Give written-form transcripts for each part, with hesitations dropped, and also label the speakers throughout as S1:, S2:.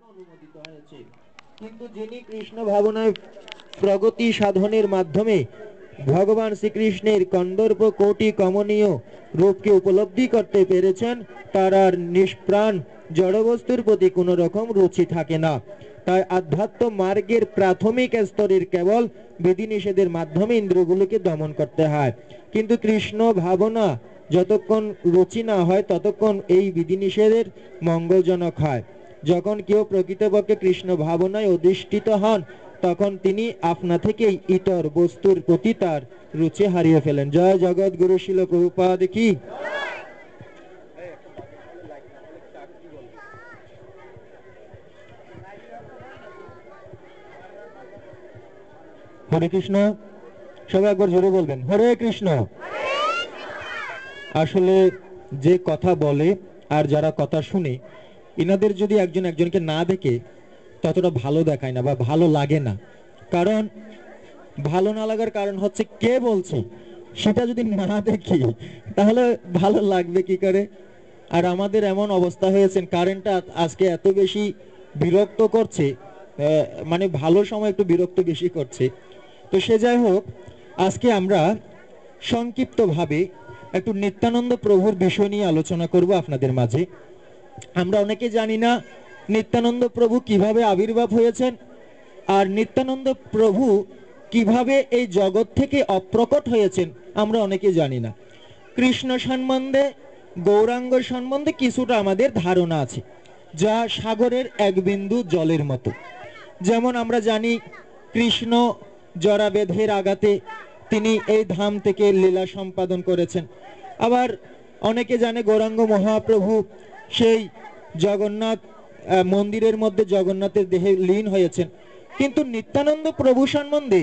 S1: অনুমোদিত হয়েছে। কিন্তু যিনি কৃষ্ণ ভাবনায় প্রগতি সাধনের মাধ্যমে ভগবান শ্রীকৃষ্ণের কন্দর্প কোটি কমনীয় রূপকে উপলব্ধি করতে পেরেছেন, তার আর নিষ্প্রাণ জড়বস্তুর প্রতি কোনো রকম রুচি থাকে না। তাই আধ্যাত্ম মার্গের প্রাথমিক স্তরের কেবল বিধিনিষেধের মাধ্যমে ইন্দ্রিয়গুলোকে দমন করতে হয়। কিন্তু কৃষ্ণ ভাবনা যতক্ষণ রুচি না হয় ততক্ষণ এই বিধিনিষেধের মঙ্গলজনক হয়। যখন কেউ প্রকৃতপক্ষে কৃষ্ণ ভাবনায় অধিষ্ঠিত হন, তখন তিনি আপনা থেকেই ইতর বস্তুর প্রতি তার রুচি হারিয়ে ফেলেন। জয় জগৎগুরু শিল প্রভুপাদ কি। হরে কৃষ্ণ। সবাই একবার জোরে বলবেন হরে কৃষ্ণ। আসলে যে কথা বলে আর যারা কথা শুনে, ইনাদের যদি একজন একজনকে না দেখে ততটা ভালো দেখায় না বা ভালো লাগে না। কারণ ভালো না লাগার কারণ হচ্ছে কে বলছে সেটা যদি না দেখি তাহলে ভালো লাগবে কি করে। আর আমাদের এমন অবস্থা হয়েছে, কারেন্টটা আজকে এত বেশি বিরক্ত করছে, মানে ভালো সময় একটু বিরক্ত বেশি করছে। তো সে যাই হোক, আজকে আমরা সংক্ষিপ্তভাবে একটু নিত্যানন্দ প্রভুর বিষয় নিয়ে আলোচনা করব আপনাদের মাঝে। আমরা অনেকে জানি না নিত্যানন্দ প্রভু কিভাবে আবির্ভাব হয়েছেন, আর নিত্যানন্দ প্রভু কিভাবে এই জগৎ থেকে অপ্রকট হয়েছেন আমরা অনেকে জানি না। কৃষ্ণ সম্বন্ধে, গৌরাঙ্গ সম্বন্ধে কিছুটা আমাদের ধারণা আছে, যা সাগরের এক বিন্দু জলের মতো। যেমন আমরা জানি কৃষ্ণ জরাবেধের আঘাতে তিনি এই ধাম থেকে লীলা সম্পাদন করেছেন। আবার অনেকে জানে গৌরাঙ্গ মহাপ্রভু সেই জগন্নাথ মন্দিরের মধ্যে জগন্নাথের দেহে লীন হয়েছেন। কিন্তু নিত্যানন্দ প্রভু সম্বন্ধে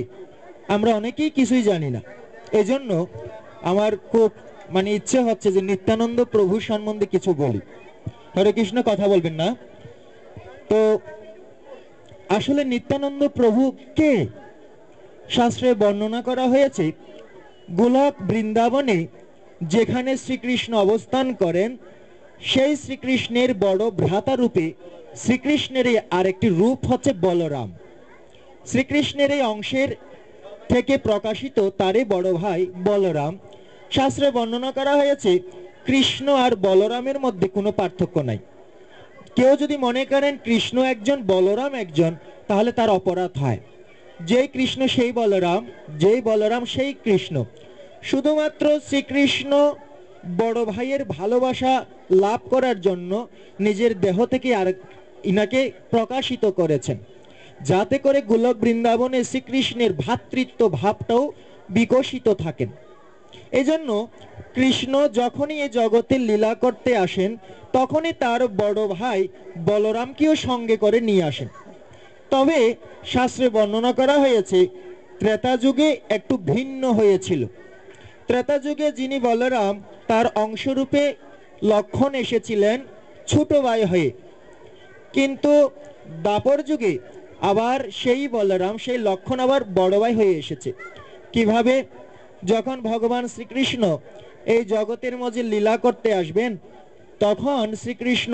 S1: আমরা অনেকেই কিছুই জানি না। এজন্য আমার খুব ইচ্ছে হচ্ছে যে নিত্যানন্দ প্রভু সম্বন্ধে কিছু বলি। হরে কৃষ্ণ, কথা বলবেন না? তো আসলে নিত্যানন্দ প্রভু কে? শাস্ত্রে বর্ণনা করা হয়েছে গোলক বৃন্দাবনে যেখানে শ্রীকৃষ্ণ অবস্থান করেন, সেই শ্রীকৃষ্ণের বড় ভ্রাতা রূপে শ্রীকৃষ্ণের আরেকটি রূপ হচ্ছে বলরাম। শ্রীকৃষ্ণের এই অংশের থেকে প্রকাশিত তারই বড় ভাই বলরাম। শাস্ত্রে বর্ণনা করা হয়েছে কৃষ্ণ আর বলরামের মধ্যে কোনো পার্থক্য নাই। কেউ যদি মনে করেন কৃষ্ণ একজন বলরাম একজন, তাহলে তার অপরাধ হয়। যেই কৃষ্ণ সেই বলরাম, যেই বলরাম সেই কৃষ্ণ। শুধুমাত্র শ্রীকৃষ্ণ বড় ভাইয়ের ভালোবাসা লাভ করার জন্য নিজের দেহ থেকে আর ইনাকে প্রকাশিত করেছেন, যাতে করে গোলক বৃন্দাবনে শ্রীকৃষ্ণের ভ্রাতৃত্ব ভাবটাও বিকশিত থাকেন। এজন্য কৃষ্ণ যখনই এই জগতে লীলা করতে আসেন, তখনই তার বড় ভাই বলরামকেও সঙ্গে করে নিয়ে আসেন। তবে শাস্ত্রে বর্ণনা করা হয়েছে ত্রেতা যুগে একটু ভিন্ন হয়েছিল। ত্রেতা যুগে যিনি বলরাম, তার অংশরূপে লক্ষণ এসেছিলেন ছোট ভাই হয়ে। কিন্তু দ্বাপর যুগে আবার সেই বলরাম, সেই লক্ষণ আবার বড় ভাই হয়ে এসেছে। কিভাবে? যখন ভগবান শ্রীকৃষ্ণ এই জগতের মাঝে লীলা করতে আসবেন, তখন শ্রীকৃষ্ণ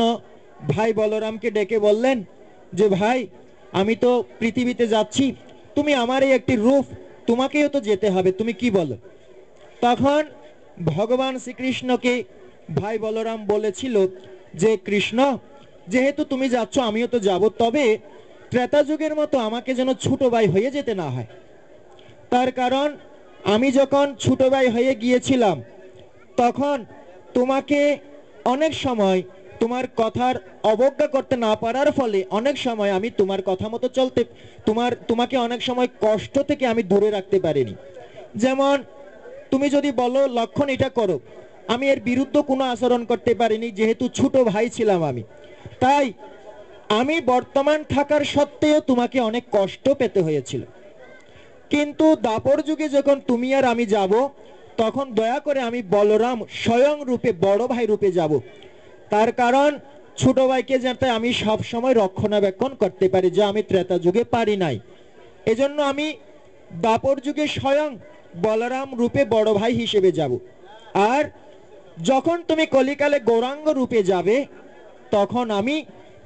S1: ভাই বলরামকে ডেকে বললেন যে ভাই, আমি তো পৃথিবীতে যাচ্ছি, তুমি আমার এই একটি রূপ, তোমাকেও তো যেতে হবে, তুমি কি বলো? তখন ভগবান শ্রীকৃষ্ণকে ভাই বলরাম বলেছিল যে কৃষ্ণ, যেহেতু তুমি যাচ্ছ আমিও তো যাব, তবে ত্রেতা যুগের মতো আমাকে যেন ছোট ভাই হয়ে যেতে না হয়। তার কারণ আমি যখন ছোট ভাই হয়ে গিয়েছিলাম, তখন তোমাকে অনেক সময় তোমার কথার অবজ্ঞা করতে না পারার ফলে অনেক সময় আমি তোমার কথা মতো চলতে, তোমাকে অনেক সময় কষ্ট থেকে আমি দূরে রাখতে পারিনি। যেমন তুমি যদি বলো লক্ষণ এটা করো, আমি এর বিরুদ্ধে কোনো আচরণ করতে পারিনি, যেহেতু ছোট ভাই ছিলাম আমি। তাই আমি বর্তমান থাকার সত্ত্বেও তোমাকে অনেক কষ্ট পেতে হয়েছিল। কিন্তু দাপর যুগে যখন তুমি আর আমি যাব, তখন দয়া করে আমি বলরাম স্বয়ং রূপে বড় ভাই রূপে যাব। তার কারণ ছোট ভাইকে যাতে আমি সব সময় রক্ষণাবেক্ষণ করতে পারি, যা আমি ত্রেতা যুগে পারি নাই। এজন্য আমি দাপর যুগে স্বয়ং বলরাম রূপে বড় ভাই হিসেবে যাব। আর যখন তুমি কলিকালে গৌরাঙ্গ রূপে যাবে, তখন আমি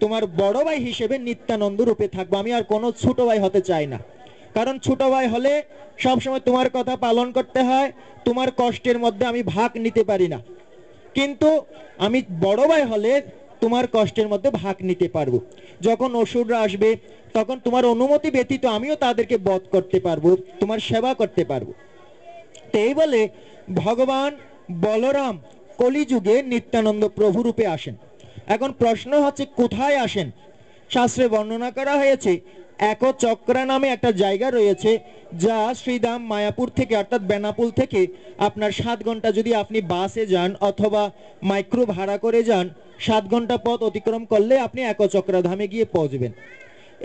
S1: তোমার বড় ভাই হিসেবে নিত্যানন্দ রূপে থাকবো। আমি আর কোনো ছোট ভাই হতে চাই না, কারণ ছোট ভাই হলে সবসময় তোমার কথা পালন করতে হয়, তোমার কষ্টের মধ্যে আমি ভাগ নিতে পারি না। কিন্তু আমি বড় ভাই হলে তোমার কষ্টের মধ্যে ভাগ নিতে পারবো। যখন অসুররা আসবে তখন তোমার অনুমতি ব্যতীত আমিও তাদেরকে বধ করতে পারবো, তোমার সেবা করতে পারবো। তো এই বলে ভগবান বলরাম কলিযুগে নিত্যানন্দ প্রভু রূপে আসেন। এখন প্রশ্ন হচ্ছে কোথায় আসেন? শাস্ত্রে বর্ণনা করা হয়েছে একচক্রা নামে একটা জায়গা রয়েছে, যা শ্রীধাম মায়াপুর থেকে অর্থাৎ বেনাপুল থেকে আপনার 7 ঘন্টা যদি আপনি বাসে যান অথবা মাইক্রো ভাড়া করে যান, 7 ঘন্টা পথ অতিক্রম করলে আপনি একচক্রা ধামে গিয়ে পৌঁছবেন।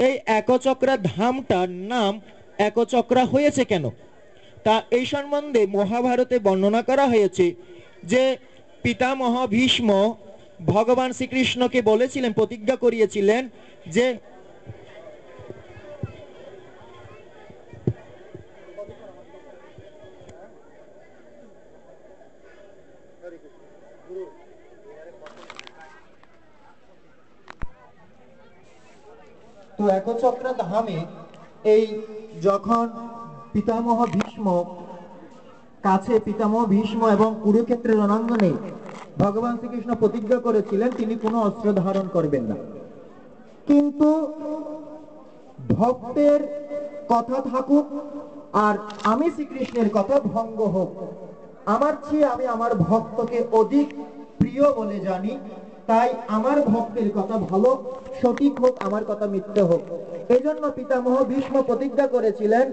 S1: এই একচক্রা ধামটার নাম একচক্রা হয়েছে কেন? তা এই সম্বন্ধে মহাভারতে বর্ণনা করা হয়েছে যে পিতামহ ভীষ্ম ভগবান শ্রীকৃষ্ণকে বলেছিলেন, প্রতিজ্ঞা করিয়েছিলেন যে তো একচক্রা ধামে এই যখন পিতামহ ভীষ্ম এবং কুরুক্ষেত্রের রণাঙ্গনে ভগবান শ্রীকৃষ্ণ প্রতিজ্ঞা করেছিলেন তিনি কোনো অস্ত্র ধারণ করবেন না, কিন্তু ভক্তের কথা থাকুক আর আমি শ্রীকৃষ্ণের কথা ভঙ্গ হোক, আমার চেয়ে আমি আমার ভক্তকে অধিক প্রিয় বলে জানি, তাই আমার ভক্তের কথা ভালো সঠিক হোক, আমার কথা মিথ্যে হোক। এই জন্য পিতামহ ভীষ্ম প্রতিজ্ঞা করেছিলেন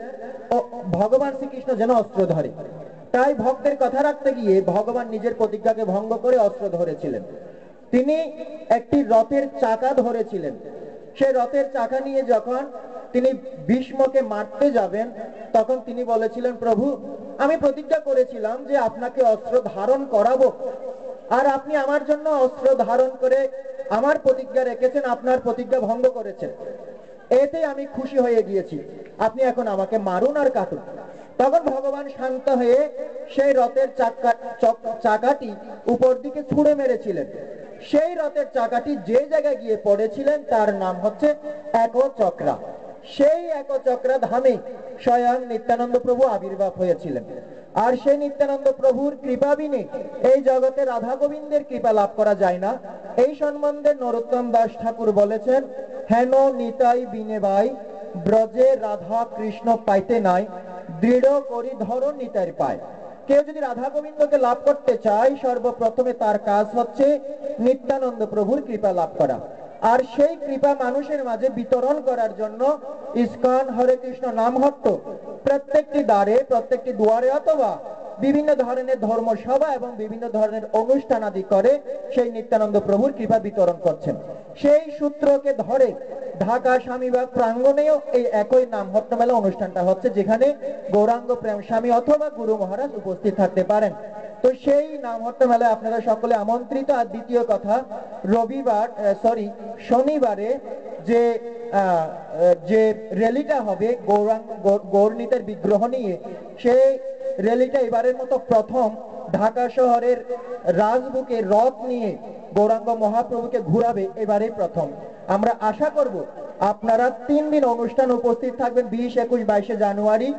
S1: ভগবান শ্রীকৃষ্ণ যেন অস্ত্র ধরে। তাই ভক্তের কথা রাখতে গিয়ে ভগবান নিজের প্রতিজ্ঞাকে ভঙ্গ করে অস্ত্র ধরেছিলেন। তিনি একটি রথের চাকা ধরেছিলেন। সেই রথের চাকা নিয়ে যখন তিনি ভীষ্মকে মারতে যাবেন তখন তিনি বলেছিলেন, প্রভু আমি প্রতিজ্ঞা করেছিলাম যে আপনাকে অস্ত্র ধারণ করাবো, আর আপনি আমার জন্য অস্ত্র ধারণ করে আমার প্রতিজ্ঞা রেখেছেন, আপনার প্রতিজ্ঞা ভঙ্গ করেছেন, এতে আমি খুশি হয়ে গিয়েছি, আপনি এখন আমাকে মারুন আর কাটুন। তখন ভগবান শান্ত হয়ে সেই রথের চাকাটি উপর দিকে ছুঁড়ে মেরেছিলেন। সেই রথের চাকাটি যে জায়গায় গিয়ে পড়েছিলেন তার নাম হচ্ছে একচক্রা। সেই একচক্রা ধামে স্বয়ং নিত্যানন্দ প্রভু আবির্ভাব হয়েছিলেন। আর সেই নিত্যানন্দ প্রভুর কৃপা বিনে এই জগতে রাধা গোবিন্দের কৃপা লাভ করা যায় না। এই সম্বন্ধে নরোত্তম দাস ঠাকুর বলেছেন, হেন নিতাই বিনে ভাই ব্রজে রাধা কৃষ্ণ পাইতে নাই, দৃঢ় করি ধরো নিতাইর পায়। কেউ যদি রাধা গোবিন্দকে লাভ করতে চায় সর্বপ্রথমে তার কাজ হচ্ছে নিত্যানন্দ প্রভুর কৃপা লাভ করা, আর সেই কৃপা মানুষের মাঝে বিতরণ করার জন্য ইস্কন হরে কৃষ্ণ নামহট্ট প্রত্যেকটি দ্বারে প্রত্যেকটি দুয়ারে অথবা বিভিন্ন ধরনের ধর্মসভা এবং বিভিন্ন ধরনের অনুষ্ঠান আদি করে সেই নিত্যানন্দ প্রভুর কৃপা বিতরণ করছেন। সেই সূত্রকে ধরে ঢাকা স্বামীবাগ প্রাঙ্গণেও এই একই নামহট্ট মেলা অনুষ্ঠানটা হচ্ছে, যেখানে গৌরাঙ্গ প্রেম স্বামী অথবা গুরু মহারাজ উপস্থিত থাকতে পারেন। তো সেই নামহট্ট মেলায় আপনারা সকলে আমন্ত্রিত। আর দ্বিতীয় কথা, শনিবারে যে র্যালিটা হবে গৌরনীতের বিগ্রহ নিয়ে, সেই র্যালিটা এবারের মতো প্রথম ঢাকা শহরের রাজবুকে রথ নিয়ে গৌরাঙ্গ মহাপ্রভুকে ঘুরাবে, এবারে প্রথম। আমরা আশা করব আপনারা 3 দিন অনুষ্ঠান উপস্থিত থাকবেন, 20, 21, 22 জানুয়ারি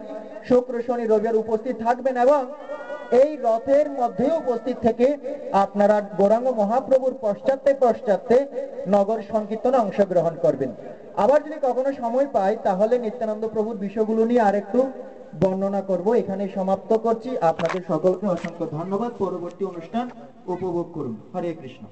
S1: শুক্র শনি রবিবার উপস্থিত থাকবেন, এবং এই রথের মধ্যে উপস্থিত থেকে আপনারা গৌরাঙ্গ মহাপ্রভুর পশ্চাতে নগর সংকীর্তনে অংশগ্রহণ করবেন। আবার যদি কখনো সময় পাই তাহলে নিত্যানন্দ প্রভুর বিষয়গুলো নিয়ে আরেকটু বর্ণনা করব। এখানে সমাপ্ত করছি। আপনাদের সকলকে অসংখ্য ধন্যবাদ। পরবর্তী অনুষ্ঠান উপভোগ করুন। হরে কৃষ্ণ।